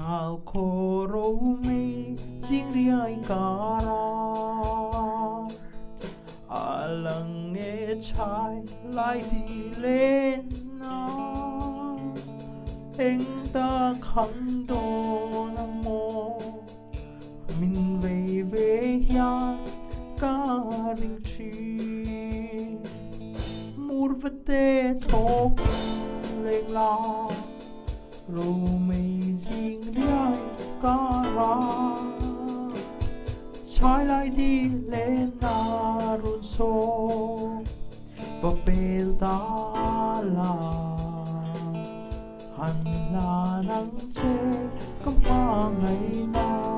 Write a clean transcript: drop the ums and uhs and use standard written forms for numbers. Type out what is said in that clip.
Al khoro mi jing riai kara Alang nghe Chhailai Di lenna Anh ta khăn đồ nam mô Mình về hiát ca rinh chi Mur vật tê thốc lên la Rô mây jing riai kara Chhailai Di lenna run so Và bèl ta la Hẳn là nắng chê cấm hoa ngày nào